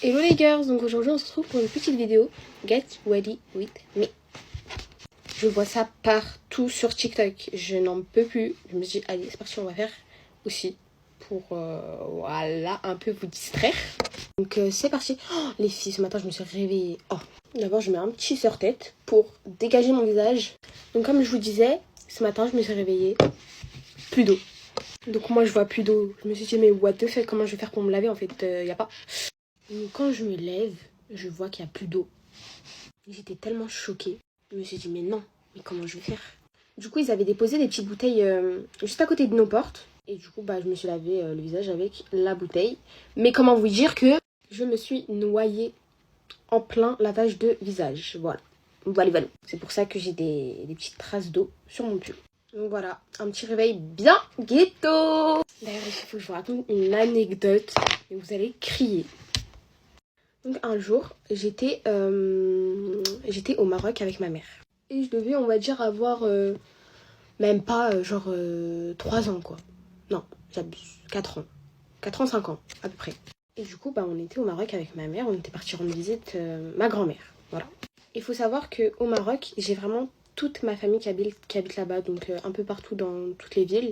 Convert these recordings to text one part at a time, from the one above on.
Hello les girls, donc aujourd'hui on se retrouve pour une petite vidéo Get Ready With Me. Je vois ça partout sur TikTok, je n'en peux plus. Je me suis dit allez c'est parti, on va faire aussi pour voilà un peu vous distraire. Donc c'est parti. Oh, les filles, ce matin je me suis réveillée. Oh, d'abord je mets un petit serre-tête pour dégager mon visage. Donc comme je vous disais, ce matin je me suis réveillée, plus d'eau. Donc moi je vois plus d'eau. Je me suis dit mais what the fuck, comment je vais faire pour me laver en fait, y a pas. Donc quand je me lève, je vois qu'il n'y a plus d'eau. J'étais tellement choquée. Je me suis dit mais non, mais comment je vais faire? Du coup ils avaient déposé des petites bouteilles juste à côté de nos portes. Et du coup je me suis lavé le visage avec la bouteille. Mais comment vous dire que je me suis noyée en plein lavage de visage. Voilà. Voilà. C'est pour ça que j'ai des petites traces d'eau sur mon pull. Donc voilà, un petit réveil bien ghetto. D'ailleurs il faut que je vous raconte une anecdote et vous allez crier. Donc un jour, j'étais au Maroc avec ma mère. Et je devais, on va dire, avoir même pas 3 ans quoi. Non, j'abuse, 4 ans. 4 ans, 5 ans à peu près. Et du coup, on était au Maroc avec ma mère, on était parti rendre visite ma grand-mère. Voilà. Il faut savoir qu'au Maroc, j'ai vraiment toute ma famille qui habite là-bas, donc un peu partout dans toutes les villes.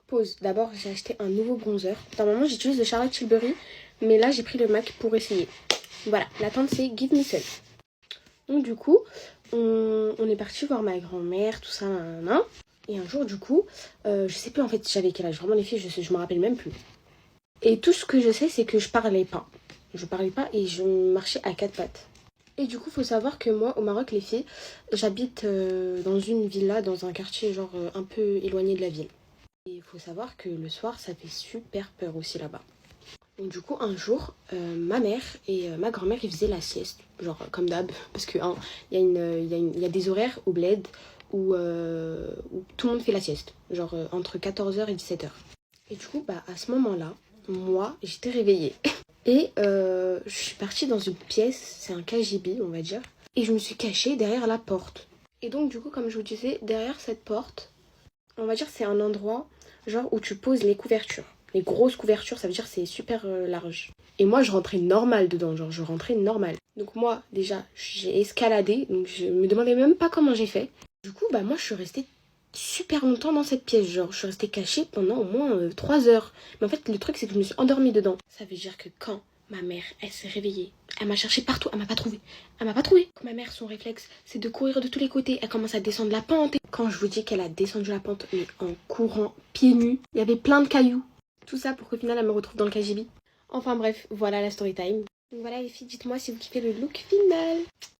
Pause. D'abord, j'ai acheté un nouveau bronzer. Normalement, j'utilise le Charlotte Tilbury, mais là, j'ai pris le MAC pour essayer. Voilà, la tente c'est Give Me Sun. Donc du coup, on est parti voir ma grand-mère, tout ça, nan. Et un jour du coup, je sais plus en fait j'avais quel âge. Vraiment les filles, je me rappelle même plus. Et tout ce que je sais, c'est que je parlais pas. Je parlais pas et je marchais à 4 pattes. Et du coup, faut savoir que moi, au Maroc, les filles, j'habite dans une villa, dans un quartier un peu éloigné de la ville. Et il faut savoir que le soir, ça fait super peur aussi là-bas. Donc du coup un jour ma mère et ma grand-mère ils faisaient la sieste, genre comme d'hab, parce que il y a des horaires au bled où tout le monde fait la sieste, entre 14h et 17h. Et du coup à ce moment-là, moi j'étais réveillée et je suis partie dans une pièce, c'est un KGB on va dire, et je me suis cachée derrière la porte. Et donc du coup comme je vous disais, derrière cette porte, on va dire c'est un endroit genre où tu poses les couvertures. Les grosses couvertures, ça veut dire que c'est super large. Et moi, je rentrais normal dedans, genre je rentrais normal. Donc moi, déjà, j'ai escaladé, donc je me demandais même pas comment j'ai fait. Du coup, moi, je suis restée super longtemps dans cette pièce, genre je suis restée cachée pendant au moins 3 heures. Mais en fait, le truc, c'est que je me suis endormie dedans. Ça veut dire que quand ma mère, elle s'est réveillée, elle m'a cherché partout, elle m'a pas trouvé. Elle m'a pas trouvé. Ma mère, son réflexe, c'est de courir de tous les côtés. Elle commence à descendre la pente. Quand je vous dis qu'elle a descendu la pente, mais en courant, pieds nus, il y avait plein de cailloux. Tout ça pour qu'au final elle me retrouve dans le KGB. Enfin bref, voilà la story time. Donc voilà les filles, dites-moi si vous kiffez le look final.